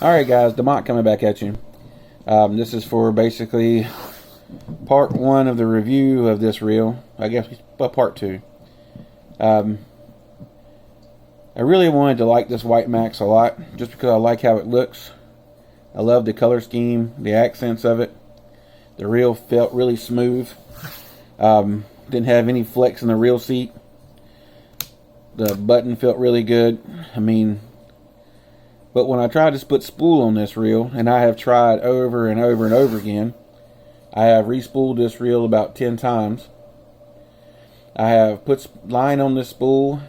Alright guys, Demont coming back at you. This is for basically part one of the review of this reel. I guess part two. I really wanted to like this White Max a lot, just because I like how it looks. I love the color scheme, the accents of it. The reel felt really smooth. Didn't have any flex in the reel seat. The button felt really good. But when I tried to put spool on this reel, and I have tried over and over and over again, I have re-spooled this reel about 10 times. I have put line on this spool,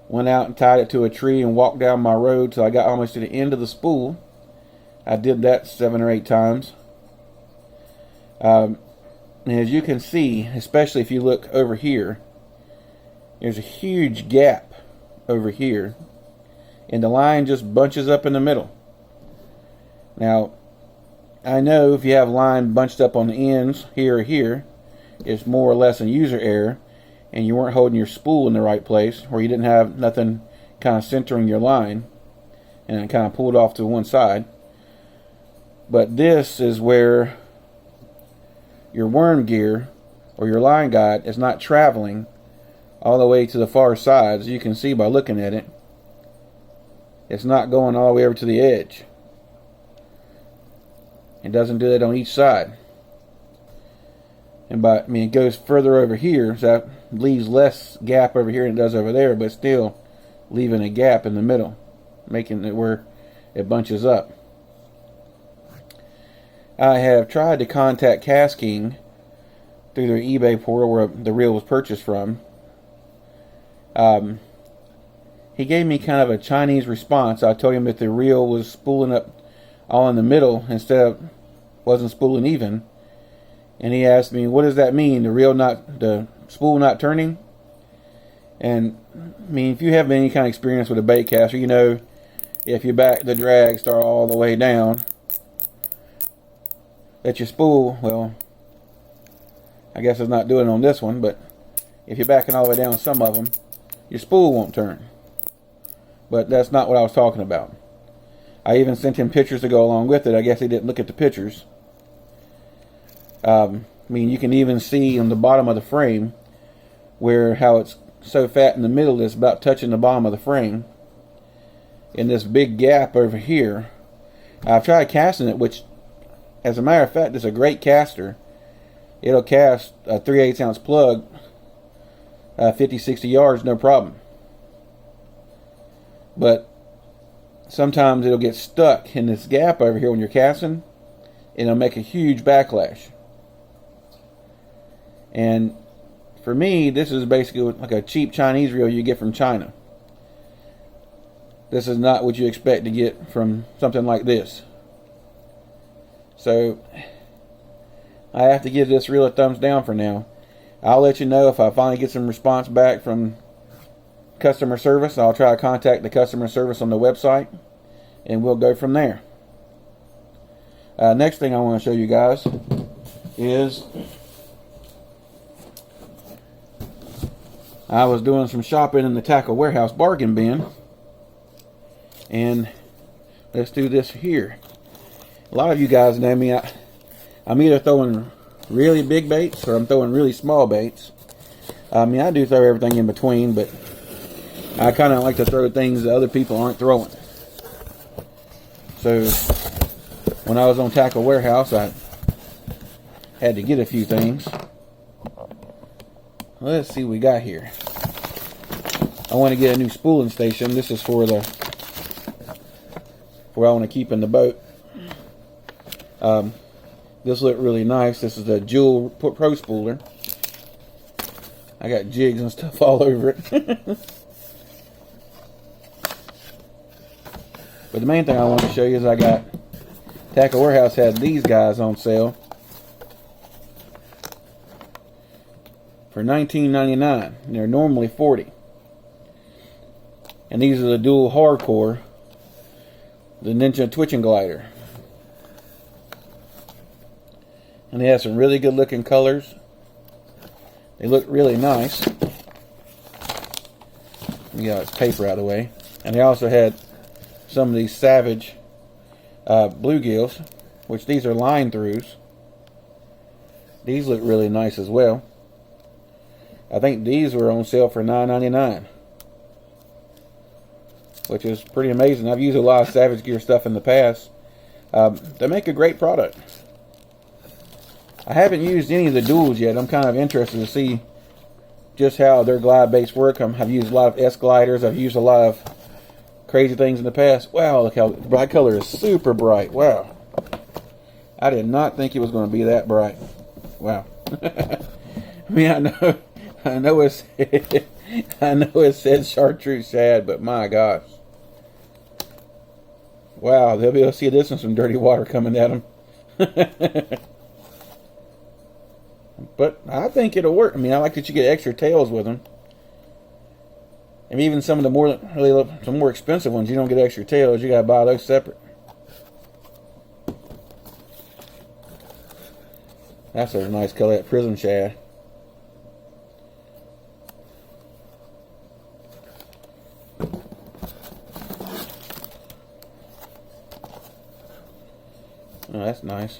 went out and tied it to a tree and walked down my road till I got almost to the end of the spool. I did that 7 or 8 times. And as you can see, especially if you look over here, there's a huge gap over here, and the line just bunches up in the middle. Now, I know if you have line bunched up on the ends here or here, it's more or less a user error, and you weren't holding your spool in the right place, or you didn't have nothing kind of centering your line, and it kind of pulled off to one side. But this is where your worm gear or your line guide is not traveling all the way to the far side. As you can see by looking at it, it's not going all the way over to the edge. It doesn't do that on each side. And it goes further over here, so that leaves less gap over here than it does over there, but still leaving a gap in the middle, making it where it bunches up. I have tried to contact Kastking through their eBay portal where the reel was purchased from. He gave me kind of a Chinese response. I told him that the reel was spooling up all in the middle instead of wasn't spooling even. And he asked me, what does that mean? The spool not turning? And if you have any kind of experience with a bait caster, you know if you back the drag start all the way down, that your spool, well, I guess it's not doing it on this one, but if you're backing all the way down some of them, your spool won't turn. But that's not what I was talking about. I even sent him pictures to go along with it. I guess he didn't look at the pictures. You can even see on the bottom of the frame how it's so fat in the middle it's about touching the bottom of the frame. In this big gap over here, I've tried casting it, which, as a matter of fact, is a great caster. It'll cast a 3/8 ounce plug 50-60 yards, no problem. But sometimes it'll get stuck in this gap over here when you're casting, and it'll make a huge backlash. And for me, this is basically like a cheap Chinese reel you get from China. This is not what you expect to get from something like this. So I have to give this reel a thumbs down for now. I'll let you know if I finally get some response back from customer service. I'll try to contact the customer service on the website, and we'll go from there. Next thing I want to show you guys is I was doing some shopping in the Tackle Wearhouse bargain bin, and let's do this here. A lot of you guys know me. I'm either throwing really big baits or I'm throwing really small baits. I do throw everything in between, but I kind of like to throw things that other people aren't throwing. So when I was on Tackle Wearhouse, I had to get a few things. Let's see what we got here. I want to get a new spooling station. This is for I want to keep in the boat. This looked really nice. This is a Jewel Pro Spooler. I got jigs and stuff all over it. But the main thing I want to show you is Tackle Wearhouse had these guys on sale for $19.99. And they're normally $40. And these are the dual hardcore, the Ninja Twitching Glider. And they have some really good looking colors. They look really nice. Let me get this paper out of the way. And they also had some of these Savage bluegills, which these are line throughs. These look really nice as well. I think these were on sale for $9.99, which is pretty amazing. I've used a lot of Savage Gear stuff in the past. They make a great product. I haven't used any of the duals yet. I'm kind of interested to see just how their glide baits work. I've used a lot of S gliders. I've used a lot of crazy things in the past. Wow, look how bright color is, super bright. Wow. I did not think it was going to be that bright. Wow. I mean, I know it said chartreuse shad, but my gosh. Wow, they'll be able to see this in some dirty water coming at them. But I think it'll work. I mean, I like that you get extra tails with them. And even some of the some more expensive ones, you don't get extra tails. You gotta buy those separate. That's a nice color, that prism shad. Oh, that's nice.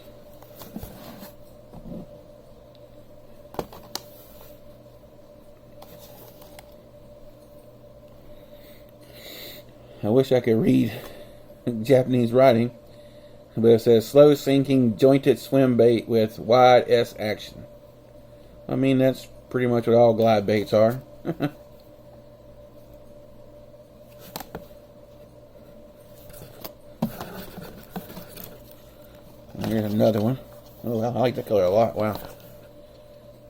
I wish I could read Japanese writing, but it says slow sinking jointed swim bait with wide S action. I mean, that's pretty much what all glide baits are. And here's another one. Oh, I like that color a lot. Wow,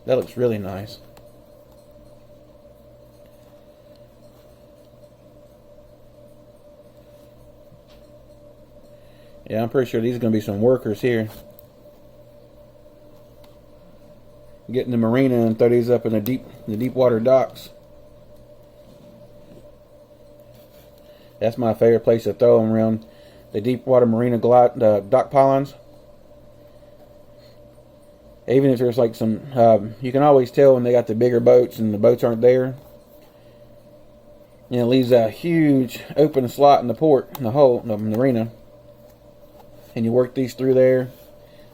that looks really nice. Yeah, I'm pretty sure these are going to be some workers here. Get in the marina and throw these up in the deep water docks. That's my favorite place to throw them, around the deep water marina dock pylons. Even if there's like some, you can always tell when they got the bigger boats and the boats aren't there. And it leaves a huge open slot in the port, in the hull, in the marina. And you work these through there.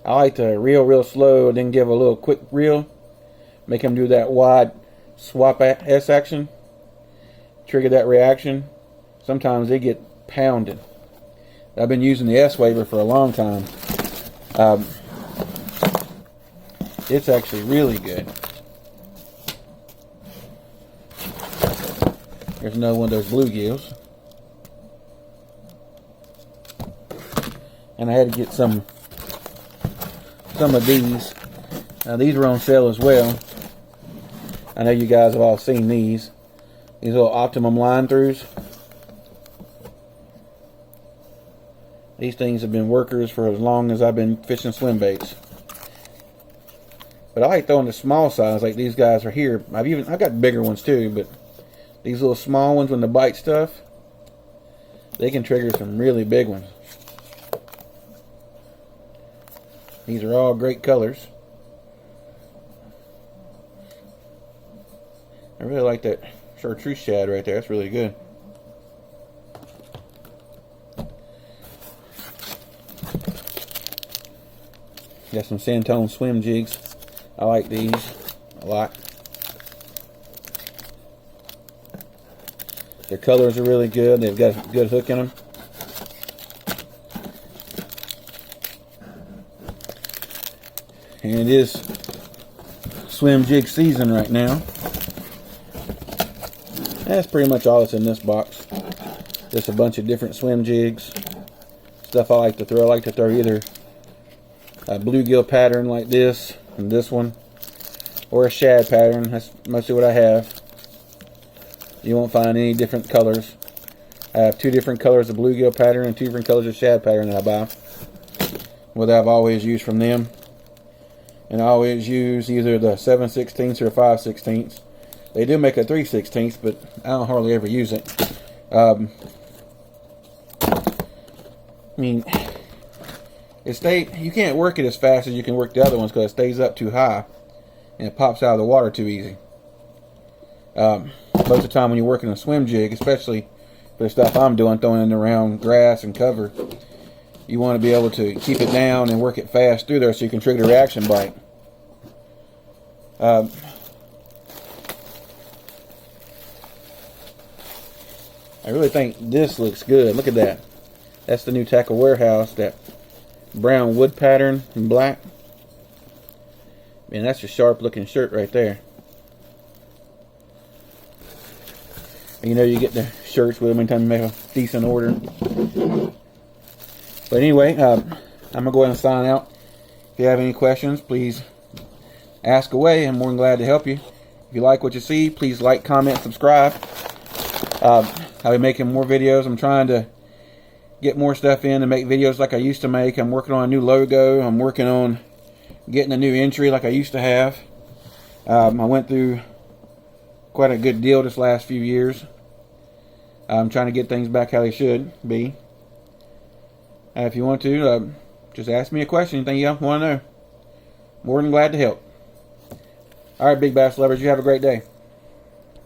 I like to reel real slow and then give a little quick reel. Make them do that wide swap S action. Trigger that reaction. Sometimes they get pounded. I've been using the S waver for a long time. It's actually really good. Here's another one of those bluegills. And I had to get some of these. These were on sale as well. I know you guys have all seen these. These little Optimum line throughs. These things have been workers for as long as I've been fishing swim baits. But I like throwing the small size like these guys are here. I've got bigger ones too, but these little small ones when the bite stuff, they can trigger some really big ones. These are all great colors. I really like that chartreuse shad right there. That's really good. Got some Santone swim jigs. I like these a lot. Their colors are really good. They've got a good hook in them. And it is swim jig season right now. That's pretty much all that's in this box. Just a bunch of different swim jigs. Stuff I like to throw. I like to throw either a bluegill pattern like this and this one, or a shad pattern. That's mostly what I have. You won't find any different colors. I have 2 different colors of bluegill pattern and 2 different colors of shad pattern that I buy. What I've always used from them. And I always use either the 7/16 or 5/16. They do make a 3/16, but I don't hardly ever use it. I mean, you can't work it as fast as you can work the other ones because it stays up too high and it pops out of the water too easy. Most of the time when you're working a swim jig, especially for the stuff I'm doing, throwing in around grass and cover, you want to be able to keep it down and work it fast through there so you can trigger the reaction bite. I really think this looks good. Look at that. That's the new Taklewearhouse, that brown wood pattern in black. Man, that's a sharp looking shirt right there. And you know you get the shirts with them anytime you make a decent order. But anyway, I'm going to go ahead and sign out. If you have any questions, please ask away. I'm more than glad to help you. If you like what you see, please like, comment, subscribe. I'll be making more videos. I'm trying to get more stuff in and make videos like I used to make. I'm working on a new logo. I'm working on getting a new entry like I used to have. I went through quite a good deal this last few years. I'm trying to get things back how they should be. If you want to, just ask me a question, anything you want to know. More than glad to help. Alright, big bass lovers, you have a great day.